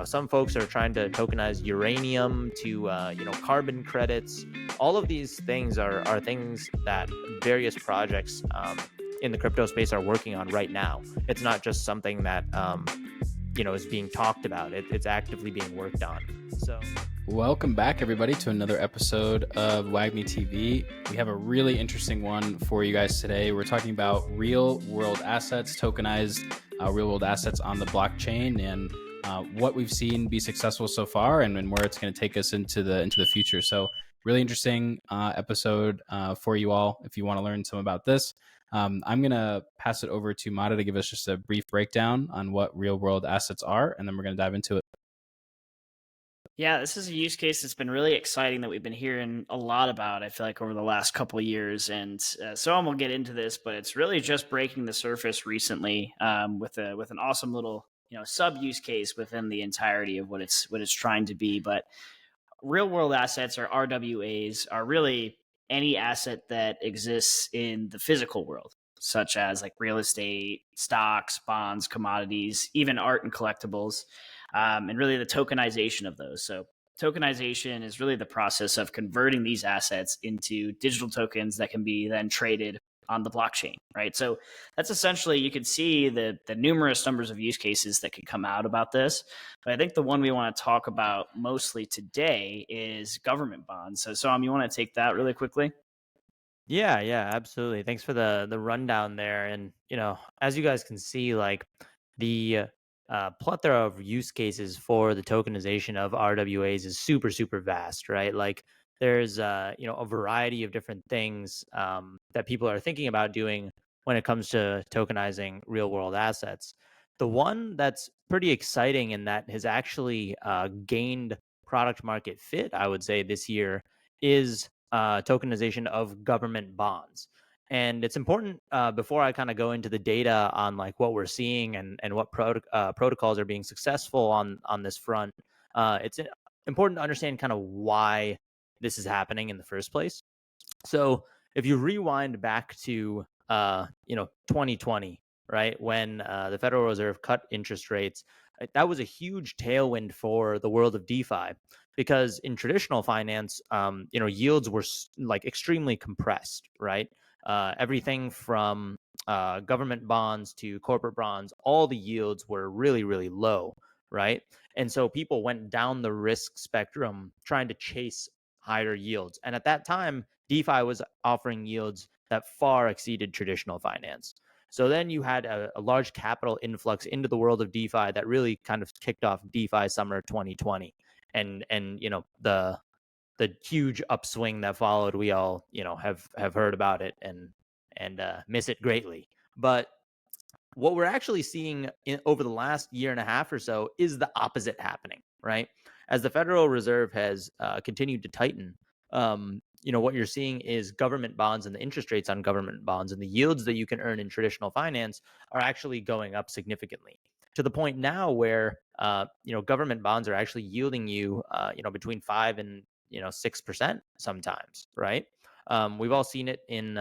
some folks are trying to tokenize uranium to carbon credits. All of these things are things that various projects in the crypto space are working on right now. It's not just something that is being talked about. It's actively being worked on. So welcome back, everybody, to another episode of Wagmi TV. We have a really interesting one for you guys today. We're talking about real world assets, tokenized real world assets on the blockchain, and what we've seen be successful so far, and where it's going to take us into the future. So, really interesting episode for you all. If you want to learn some about this, I'm going to pass it over to Mata to give us just a brief breakdown on what real world assets are, and then we're going to dive into it. Yeah, this is a use case that's been really exciting that we've been hearing a lot about, I feel like, over the last couple of years. And so we'll get into this, but it's really just breaking the surface recently with an awesome little sub use case within the entirety of what it's trying to be. But real world assets, or RWAs, are really any asset that exists in the physical world, such as like real estate, stocks, bonds, commodities, even art and collectibles. And really the tokenization of those. So tokenization is really the process of converting these assets into digital tokens that can be then traded on the blockchain, right? So that's essentially, you can see the numerous numbers of use cases that could come out about this. But I think the one we want to talk about mostly today is government bonds. So Sam, you want to take that really quickly? Yeah, absolutely. Thanks for the rundown there. And as you guys can see, like the plethora of use cases for the tokenization of RWAs is super, super vast, right? Like there's a variety of different things that people are thinking about doing when it comes to tokenizing real world assets. The one that's pretty exciting and that has actually gained product market fit, I would say, this year is tokenization of government bonds. And it's important before I kind of go into the data on like what we're seeing and what protocols are being successful on this front. It's important to understand kind of why this is happening in the first place. So if you rewind back to 2020, right, when the Federal Reserve cut interest rates, that was a huge tailwind for the world of DeFi, because in traditional finance, yields were like extremely compressed, right? Everything from government bonds to corporate bonds, all the yields were really, really low, right? And so people went down the risk spectrum trying to chase higher yields. And at that time, DeFi was offering yields that far exceeded traditional finance. So then you had a large capital influx into the world of DeFi that really kind of kicked off DeFi summer 2020. And the huge upswing that followed, we all have heard about it and miss it greatly. But what we're actually seeing over the last year and a half or so is the opposite happening, right? As the Federal Reserve has continued to tighten, what you're seeing is government bonds and the interest rates on government bonds and the yields that you can earn in traditional finance are actually going up significantly, to the point now where government bonds are actually yielding you between 5 and 6% sometimes, right? We've all seen it in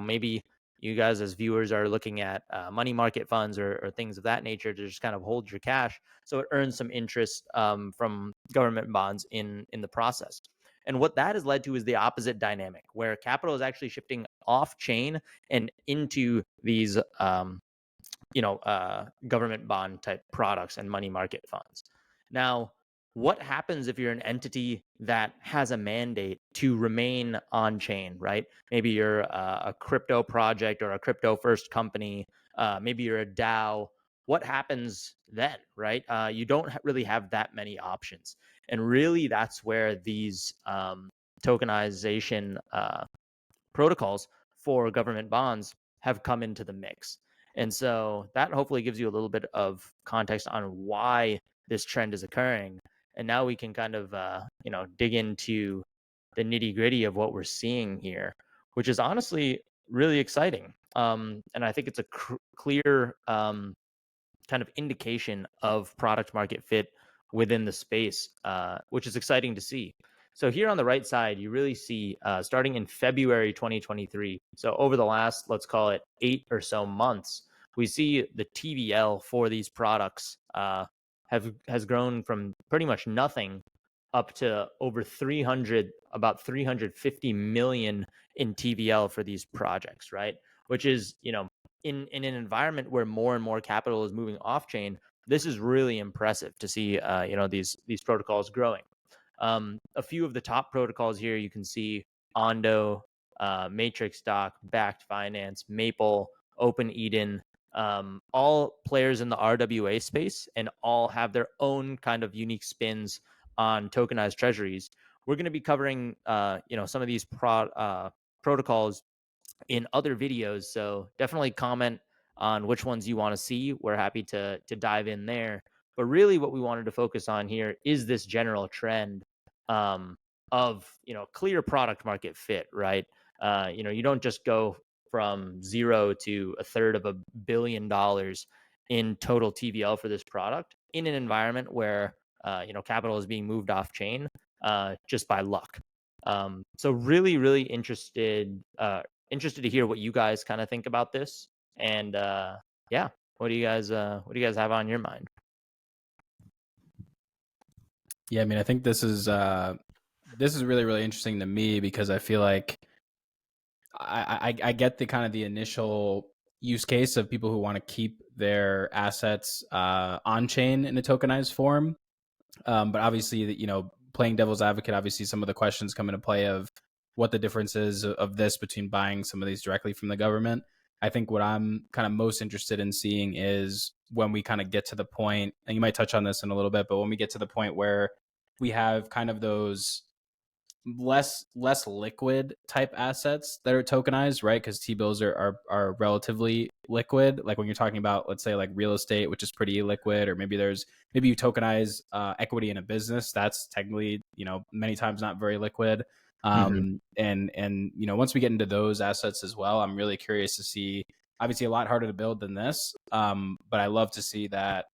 maybe you guys as viewers are looking at money market funds or things of that nature to just kind of hold your cash, so it earns some interest from government bonds in the process. And what that has led to is the opposite dynamic, where capital is actually shifting off chain and into these government bond type products and money market funds. Now, what happens if you're an entity that has a mandate to remain on chain, right? Maybe you're a crypto project or a crypto first company. Maybe you're a DAO. What happens then, right? You don't really have that many options. And really, that's where these tokenization protocols for government bonds have come into the mix. And so that hopefully gives you a little bit of context on why this trend is occurring. And now we can kind of, dig into the nitty gritty of what we're seeing here, which is honestly really exciting. And I think it's a clear kind of indication of product market fit within the space, which is exciting to see. So here on the right side, you really see starting in February 2023. So over the last, let's call it 8 or so months, we see the TVL for these products has grown from pretty much nothing up to over 300, about 350 million in TVL for these projects, right? Which is, in an environment where more and more capital is moving off chain, this is really impressive to see, these protocols growing. A few of the top protocols here you can see: Ondo, Matrix Doc, Backed Finance, Maple, Open Eden, all players in the RWA space, and all have their own kind of unique spins on tokenized treasuries. We're going to be covering, some of these protocols in other videos. So definitely comment on which ones you want to see. We're happy to dive in there. But really, what we wanted to focus on here is this general trend, of clear product market fit, right? You don't just go from zero to a third of $1 billion in total TVL for this product in an environment where capital is being moved off chain just by luck. So really, really interested to hear what you guys kind of think about this. And yeah, what do you guys have on your mind? Yeah, I mean, I think this is really, really interesting to me because I feel like I get the kind of the initial use case of people who want to keep their assets on chain in a tokenized form. But obviously, playing devil's advocate, obviously some of the questions come into play of what the difference is of this between buying some of these directly from the government. I think what I'm kind of most interested in seeing is when we kind of get to the point, and you might touch on this in a little bit, but when we get to the point where we have kind of those less liquid type assets that are tokenized, right? Because T-bills are relatively liquid. Like when you're talking about, let's say, like real estate, which is pretty liquid, or maybe you tokenize equity in a business that's technically, many times not very liquid. Mhm. And once we get into those assets as well, I'm really curious to see. Obviously, a lot harder to build than this, but I love to see that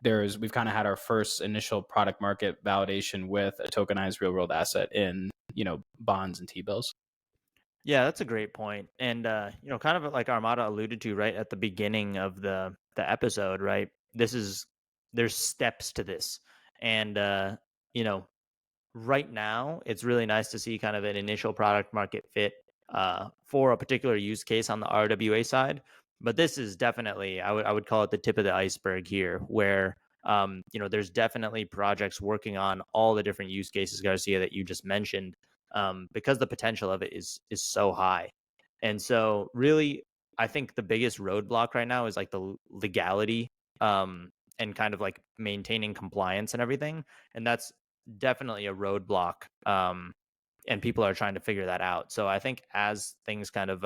we've kind of had our first initial product market validation with a tokenized real world asset in bonds and T-bills. Yeah, that's a great point. And kind of like Armada alluded to right at the beginning of the episode, right? There's steps to this. And you know, right now it's really nice to see kind of an initial product market fit for a particular use case on the RWA side. But this is definitely, I would call it the tip of the iceberg here, where there's definitely projects working on all the different use cases, Garcia, that you just mentioned, because the potential of it is so high. And so really, I think the biggest roadblock right now is like the legality, and kind of like maintaining compliance and everything. And that's definitely a roadblock, and people are trying to figure that out. So I think as things kind of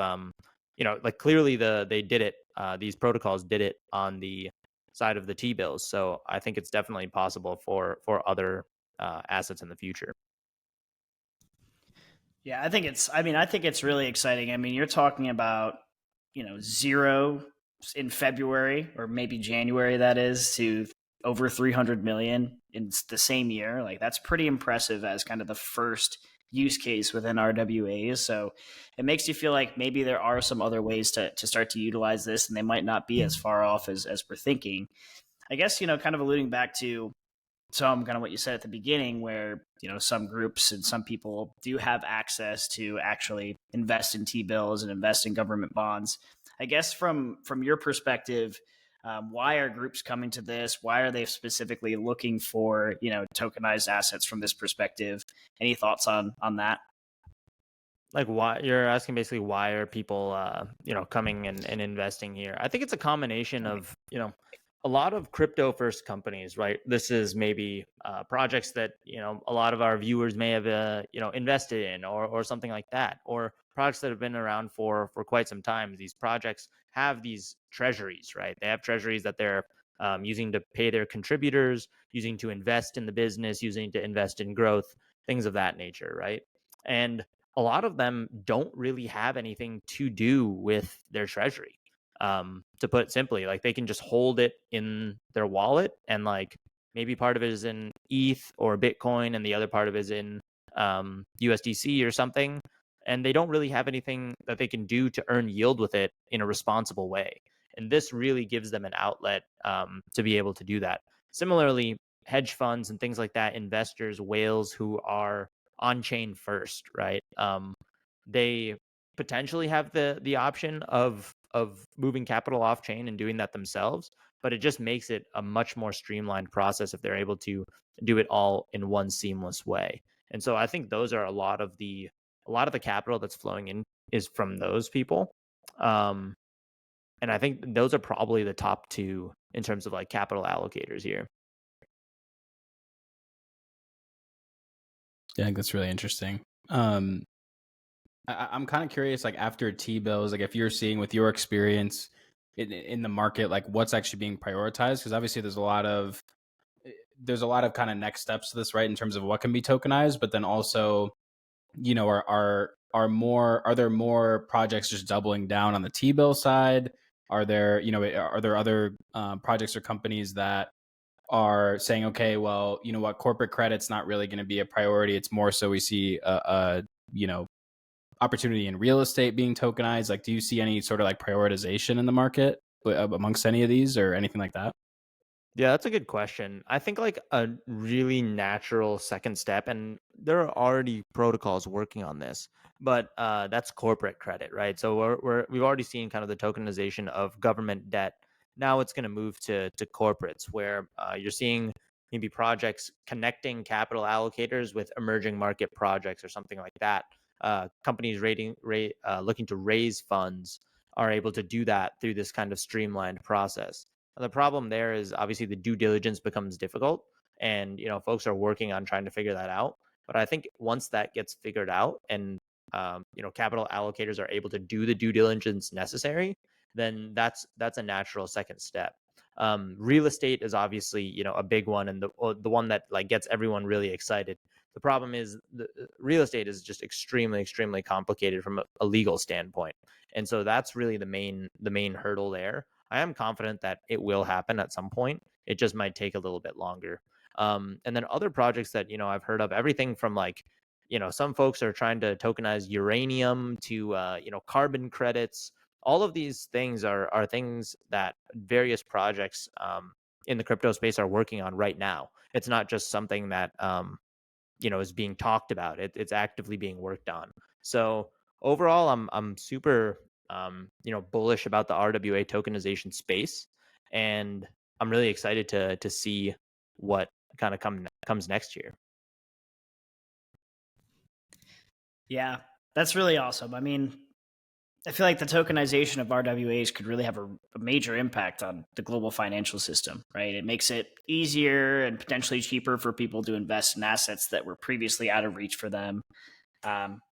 like clearly they did it, these protocols did it on the side of the T-bills. So I think it's definitely possible for other assets in the future. Yeah, I think it's really exciting. I mean, you're talking about, zero in February or maybe January, that is, to over 300 million in the same year. Like, that's pretty impressive as kind of the first use case within RWAs. So it makes you feel like maybe there are some other ways to start to utilize this, and they might not be as far off as we're thinking. I guess, kind of alluding back to some kind of what you said at the beginning, where some groups and some people do have access to actually invest in T-bills and invest in government bonds. I guess from your perspective, why are groups coming to this? Why are they specifically looking for tokenized assets from this perspective? Any thoughts on that? Like, why you're asking basically why are people coming and investing here? I think it's a combination of a lot of crypto first companies, right? This is maybe projects that a lot of our viewers may have invested in, or something like that, or products that have been around for quite some time. These projects have these treasuries, right? They have treasuries that they're using to pay their contributors, using to invest in the business, using to invest in growth, things of that nature, right? And a lot of them don't really have anything to do with their treasury. To put it simply, like they can just hold it in their wallet, and like maybe part of it is in ETH or Bitcoin and the other part of it is in USDC or something. And they don't really have anything that they can do to earn yield with it in a responsible way. And this really gives them an outlet to be able to do that. Similarly, hedge funds and things like that, investors, whales who are on chain first, right? They potentially have the option of moving capital off chain and doing that themselves, but it just makes it a much more streamlined process if they're able to do it all in one seamless way. And so I think those are a lot of the capital that's flowing in is from those people. Um, and I think those are probably the top two in terms of like capital allocators here. Yeah, I think that's really interesting. I'm kind of curious, like after T-bills, like if you're seeing with your experience in the market, like what's actually being prioritized? Because obviously there's a lot of kind of next steps to this, right? In terms of what can be tokenized, but then also, are there more projects just doubling down on the T-bill side? Are there other projects or companies that are saying, okay, well, you know what, corporate credit's not really going to be a priority. It's more so we see you know, opportunity in real estate being tokenized. Like, do you see any sort of like prioritization in the market amongst any of these or anything like that? Yeah, that's a good question. I think like a really natural second step, and there are already protocols working on this, but that's corporate credit, right? So we've already seen kind of the tokenization of government debt. Now it's going to move to corporates, where you're seeing maybe projects connecting capital allocators with emerging market projects or something like that. Companies looking to raise funds are able to do that through this kind of streamlined process. And the problem there is obviously the due diligence becomes difficult, and folks are working on trying to figure that out. But I think once that gets figured out, and capital allocators are able to do the due diligence necessary, then that's a natural second step. Real estate is obviously a big one, and the one that like gets everyone really excited. The problem is the real estate is just extremely extremely complicated from a legal standpoint, and so that's really the main hurdle there. I am confident that it will happen at some point. It just might take a little bit longer. And then other projects that I've heard of, everything from like some folks are trying to tokenize uranium to carbon credits. All of these things are things that various projects in the crypto space are working on right now. It's not just something that is being talked about. It's actively being worked on. So overall, I'm super bullish about the RWA tokenization space, and I'm really excited to see what kind of comes next year. Yeah, that's really awesome. I mean, I feel like the tokenization of RWAs could really have a major impact on the global financial system, right? It makes it easier and potentially cheaper for people to invest in assets that were previously out of reach for them.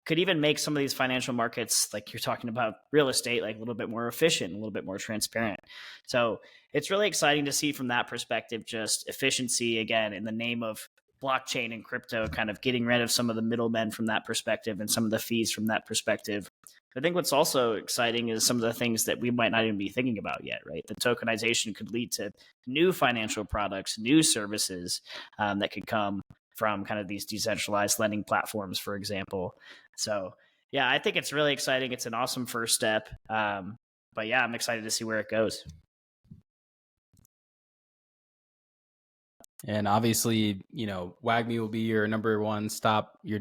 Could even make some of these financial markets, like you're talking about real estate, like a little bit more efficient, a little bit more transparent. So it's really exciting to see from that perspective, just efficiency again in the name of blockchain and crypto, kind of getting rid of some of the middlemen from that perspective and some of the fees from that perspective. I think what's also exciting is some of the things that we might not even be thinking about yet, right? The tokenization could lead to new financial products, new services that could come from kind of these decentralized lending platforms, for example. So, yeah, I think it's really exciting. It's an awesome first step. But yeah, I'm excited to see where it goes. And obviously, Wagmi will be your number one stop, your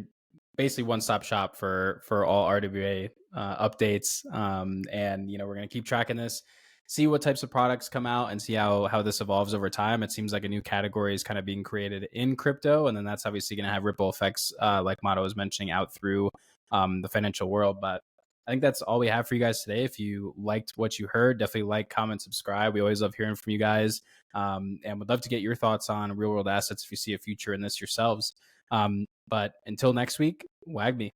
basically one-stop shop for all RWA updates. And we're going to keep tracking this, see what types of products come out, and see how this evolves over time. It seems like a new category is kind of being created in crypto, and then that's obviously going to have ripple effects, like Mato was mentioning, out through the financial world. But I think that's all we have for you guys today. If you liked what you heard, definitely like, comment, subscribe. We always love hearing from you guys, and would love to get your thoughts on real world assets if you see a future in this yourselves. But until next week, Wagmi.